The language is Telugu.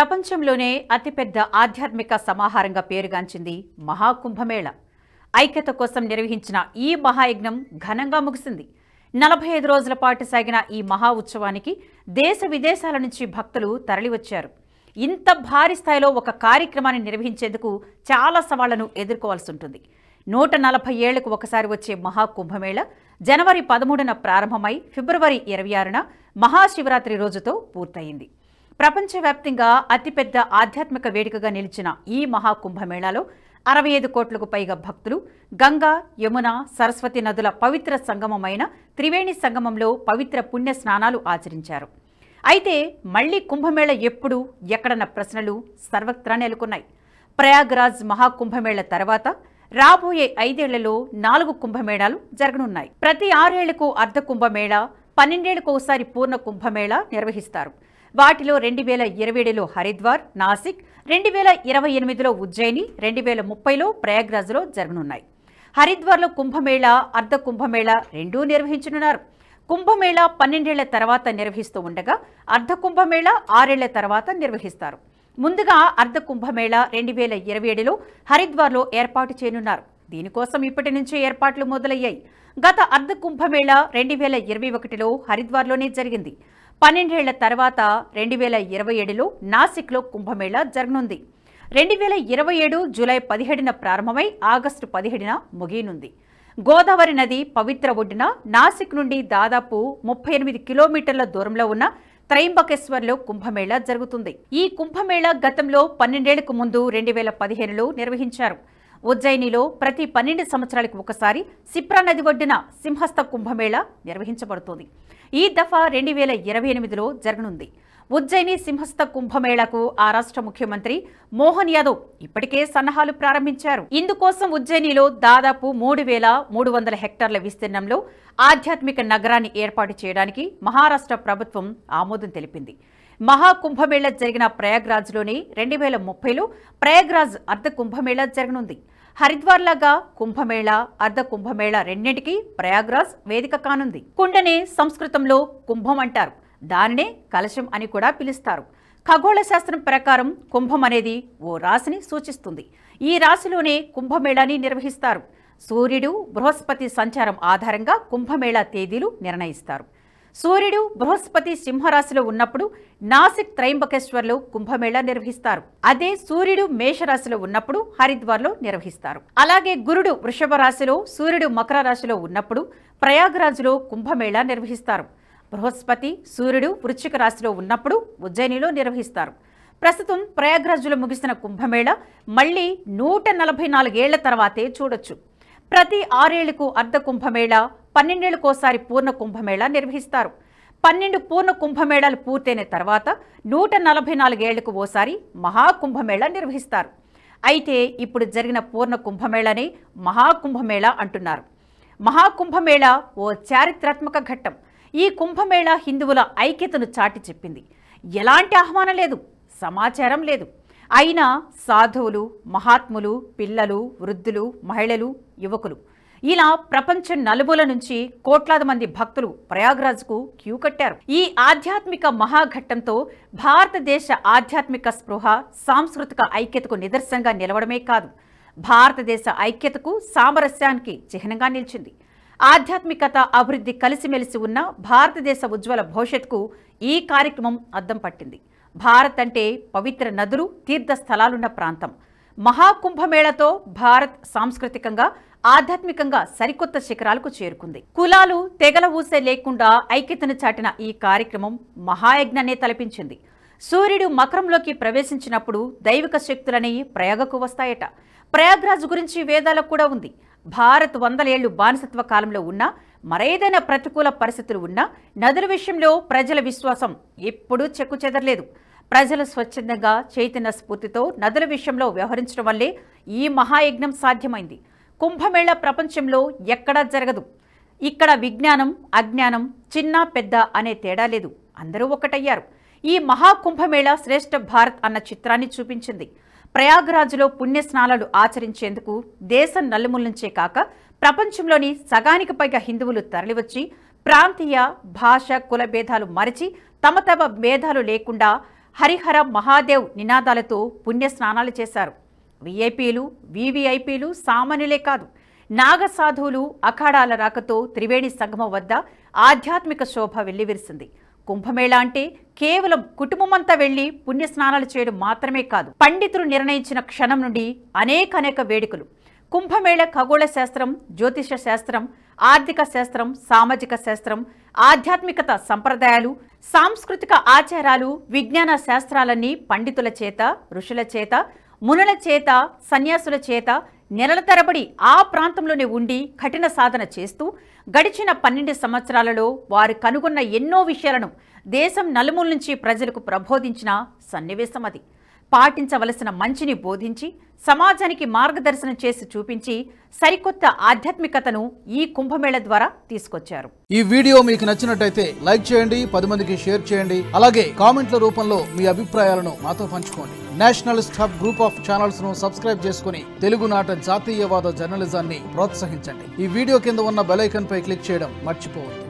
ప్రపంచంలోనే అతిపెద్ద ఆధ్యాత్మిక సమాహారంగా పేరుగాంచింది మహాకుంభమేళ. ఐక్యత కోసం నిర్వహించిన ఈ మహాయజ్ఞం ఘనంగా ముగిసింది. 45 రోజుల పాటు సాగిన ఈ మహా ఉత్సవానికి దేశ విదేశాల నుంచి భక్తులు తరలివచ్చారు. ఇంత భారీ స్థాయిలో ఒక కార్యక్రమాన్ని నిర్వహించేందుకు చాలా సవాళ్లను ఎదుర్కోవాల్సి ఉంటుంది. 140 ఏళ్లకు ఒకసారి వచ్చే మహాకుంభమేళ జనవరి 13న ప్రారంభమై ఫిబ్రవరి 26న మహాశివరాత్రి రోజుతో పూర్తయింది. ప్రపంచవ్యాప్తంగా అతిపెద్ద ఆధ్యాత్మిక వేడుకగా నిలిచిన ఈ మహాకుంభమేళాలో 65 కోట్లకు పైగా భక్తులు గంగా, యమున, సరస్వతి నదుల పవిత్ర సంగమమైన త్రివేణి సంగమంలో పవిత్ర పుణ్య స్నానాలు ఆచరించారు. అయితే మళ్లీ కుంభమేళ ఎప్పుడు, ఎక్కడన్న ప్రశ్నలు సర్వత్రా నెలకొన్నాయి. ప్రయాగ్రాజ్ మహాకుంభమేళ తర్వాత రాబోయే 5 ఏళ్లలో 4 కుంభమేళాలు జరగనున్నాయి. ప్రతి 6 ఏళ్లకు అర్ధ కుంభమేళ, 12 ఏళ్లకు ఒకసారి పూర్ణ కుంభమేళ నిర్వహిస్తారు. వాటిలో 2027లో హరిద్వార్, నాసిక్, 2028లో ఉజ్జయిని, 2030లో ప్రయాగ్రాజ్లో జరగనున్నాయి. హరిద్వార్లో కుంభమేళ, అర్ధ కుంభమేళ రెండూ నిర్వహించనున్నారు. కుంభమేళ 12 ఏళ్ల తర్వాత నిర్వహిస్తూ ఉండగా అర్ధ కుంభమేళ 6 ఏళ్ల తర్వాత నిర్వహిస్తారు. ముందుగా అర్ధ కుంభమేళ 2027లో హరిద్వార్లో ఏర్పాటు చేయనున్నారు. దీనికోసం ఇప్పటి నుంచే ఏర్పాట్లు మొదలయ్యాయి. గత అర్ధ కుంభమేళ 2021లో హరిద్వార్లోనే జరిగింది. 12 ఏళ్ల తర్వాత 2027లో నాసిక్లో కుంభమేళ జరగనుంది. 2027 జూలై 17న ప్రారంభమై ఆగస్టు 17న ముగియనుంది. గోదావరి నది పవిత్ర ఒడ్డున నాసిక్ నుండి దాదాపు 38 కిలోమీటర్ల దూరంలో ఉన్న త్రయంబకేశ్వర్లో కుంభమేళ జరుగుతుంది. ఈ కుంభమేళ గతంలో 12 ఏళ్లకు ముందు 2015లో నిర్వహించారు. ఉజ్జయినిలో ప్రతి 12 సంవత్సరాలకు ఒకసారి సిప్రా నది ఒడ్డున సింహస్థ కుంభమేళ నిర్వహించబడుతోంది. ఈ దఫా 2028లో జరగనుంది. ఉజ్జయిని సింహస్థ కుంభమేళకు ఆ రాష్ట్ర ముఖ్యమంత్రి మోహన్ యాదవ్ ఇప్పటికే సన్నాహాలు ప్రారంభించారు. ఇందుకోసం ఉజ్జయినిలో దాదాపు 3300 హెక్టార్ల విస్తీర్ణంలో ఆధ్యాత్మిక నగరాన్ని ఏర్పాటు చేయడానికి మహారాష్ట్ర ప్రభుత్వం ఆమోదం తెలిపింది. మహాకుంభమేళ జరిగిన ప్రయాగ్రాజ్లోనే 2030లో ప్రయాగ్రాజ్ అర్ధ కుంభమేళ జరగనుంది. హరిద్వార్ లాగా కుంభమేళ, అర్ధ కుంభమేళ రెండింటికి ప్రయాగ్రాజ్ వేదిక కానుంది. కుండనే సంస్కృతంలో కుంభం అంటారు. దానినే కలశం అని కూడా పిలుస్తారు. ఖగోళ శాస్త్రం ప్రకారం కుంభం అనేది ఓ రాశిని సూచిస్తుంది. ఈ రాశిలోనే కుంభమేళాని నిర్వహిస్తారు. సూర్యుడు, బృహస్పతి సంచారం ఆధారంగా కుంభమేళా తేదీలు నిర్ణయిస్తారు. సూర్యుడు, బృహస్పతి సింహరాశిలో ఉన్నప్పుడు నాసిక్ త్రయంబకేశ్వర్లో కుంభమేళా నిర్వహిస్తారు. అదే సూర్యుడు మేషరాశిలో ఉన్నప్పుడు హరిద్వార్లో నిర్వహిస్తారు. అలాగే గురుడు వృషభ రాశిలో, సూర్యుడు మకర రాశిలో ఉన్నప్పుడు ప్రయాగ్రాజ్లో కుంభమేళా నిర్వహిస్తారు. బృహస్పతి, సూర్యుడు వృశ్చిక రాశిలో ఉన్నప్పుడు ఉజ్జయినిలో నిర్వహిస్తారు. ప్రస్తుతం ప్రయాగ్రాజ్లో ముగిసిన కుంభమేళ మళ్లీ 144 ఏళ్ల తర్వాతే చూడొచ్చు. ప్రతి 6 ఏళ్లకు అర్ధ కుంభమేళ, 12 ఏళ్లకోసారి పూర్ణ కుంభమేళ నిర్వహిస్తారు. 12 పూర్ణ కుంభమేళాలు పూర్తయిన తర్వాత 144 ఏళ్లకు ఓసారి మహాకుంభమేళ నిర్వహిస్తారు. అయితే ఇప్పుడు జరిగిన పూర్ణ కుంభమేళనే మహాకుంభమేళ అంటున్నారు. మహాకుంభమేళ ఓ చారిత్రాత్మక ఘట్టం. ఈ కుంభమేళ హిందువుల ఐక్యతను చాటి చెప్పింది. ఎలాంటి ఆహ్వానం లేదు, సమాచారం లేదు. అయినా సాధువులు, మహాత్ములు, పిల్లలు, వృద్ధులు, మహిళలు, యువకులు ఇలా ప్రపంచం నలుమూల నుంచి కోట్లాది మంది భక్తులు ప్రయాగ్రాజ్కు క్యూ కట్టారు. ఈ ఆధ్యాత్మిక మహాఘట్టంతో భారతదేశ ఆధ్యాత్మిక స్పృహ, సాంస్కృతిక ఐక్యతకు నిదర్శనంగా నిలవడమే కాదు, భారతదేశ ఐక్యతకు, సామరస్యానికి చిహ్నంగా నిలిచింది. ఆధ్యాత్మికత, అభివృద్ధి కలిసిమెలిసి ఉన్న భారతదేశ ఉజ్వల భవిష్యత్తుకు ఈ కార్యక్రమం అద్దం పట్టింది. భారత్ అంటే పవిత్ర నదులు, తీర్థస్థలాలున్న ప్రాంతం. మహాకుంభమేళతో భారత్ సాంస్కృతికంగా, ఆధ్యాత్మికంగా సరికొత్త శిఖరాలకు చేరుకుంది. కులాలు, తెగల ఊసే లేకుండా ఐక్యతను చాటిన ఈ కార్యక్రమం మహాయజ్ఞాన్ని తలపించింది. సూర్యుడు మకరంలోకి ప్రవేశించినప్పుడు దైవిక శక్తులనేవి ప్రయాగకు వస్తాయట. ప్రయాగ్రాజ్ గురించి వేదాలకు కూడా ఉంది. భారత్ 100 ఏళ్లు బానిసత్వ కాలంలో ఉన్నా, మరేదైనా ప్రతికూల పరిస్థితులు ఉన్నా నదుల విషయంలో ప్రజల విశ్వాసం ఎప్పుడూ చెక్కు చెదరలేదు. ప్రజలు స్వచ్ఛందంగా, చైతన్య స్ఫూర్తితో నదుల విషయంలో వ్యవహరించడం వల్లే ఈ మహాయజ్ఞం సాధ్యమైంది. కుంభమేళ ప్రపంచంలో ఎక్కడా జరగదు. ఇక్కడ విజ్ఞానం, అజ్ఞానం, చిన్న పెద్ద అనే తేడా లేదు. అందరూ ఒకటయ్యారు. ఈ మహాకుంభమేళ శ్రేష్ఠ భారత్ అన్న చిత్రాన్ని చూపించింది. ప్రయాగ్రాజ్లో పుణ్య స్నానాలు ఆచరించేందుకు దేశం నలుమూల నుంచే కాక ప్రపంచంలోని సగానికి పైగా హిందువులు తరలివచ్చి ప్రాంతీయ, భాష, కుల భేదాలు మరిచి తమ భేదాలు లేకుండా హరిహర మహాదేవ్ నినాదాలతో పుణ్యస్నానాలు చేశారు. వీఐపీలు, వీవీఐపీలు సామాన్యులే కాదు, నాగసాధువులు అఖాడాల రాకతో త్రివేణి సంగమం వద్ద ఆధ్యాత్మిక శోభ వెల్లివిరిసింది. కుంభమేళా అంటే కేవలం కుటుంబమంతా వెళ్లి పుణ్యస్నానాలు చేయడం మాత్రమే కాదు, పండితులు నిర్ణయించిన క్షణం నుండి అనేక వేడుకలు. కుంభమేళ ఖగోళ శాస్త్రం, జ్యోతిష శాస్త్రం, ఆర్థిక శాస్త్రం, సామాజిక శాస్త్రం, ఆధ్యాత్మికత సంప్రదాయాలు, సాంస్కృతిక ఆచారాలు, విజ్ఞాన శాస్త్రాలన్నీ పండితుల చేత, ఋషుల చేత, మునుల చేత, సన్యాసుల చేత నెలల తరబడి ఆ ప్రాంతంలోనే ఉండి కఠిన సాధన చేస్తూ గడిచిన 12 సంవత్సరాలలో వారు కనుగొన్న ఎన్నో విషయాలను దేశం నలుమూల నుంచి ప్రజలకు ప్రబోధించిన సన్నివేశం అది. పాటించవలసిన మంచిని బోధించి సమాజానికి మార్గదర్శనం చేసి చూపించి సరికొత్త ఆధ్యాత్మికతను ఈ కుంభమేళ ద్వారా తీసుకొచ్చారు. ఈ వీడియో మీకు నచ్చినట్టయితే లైక్ చేయండి, 10 మందికి షేర్ చేయండి. అలాగే కామెంట్ల రూపంలో మీ అభిప్రాయాలను మాతో పంచుకోండి. Nationalist hub group of channels ను సబ్స్క్రైబ్ చేసుకుని తెలుగునాట జాతీయవాద జర్నలిజాన్ని ప్రోత్సహించండి. ఈ వీడియో కింద ఉన్న బెల్ ఐకాన్ పై క్లిక్ చేయడం మర్చిపోవద్దు.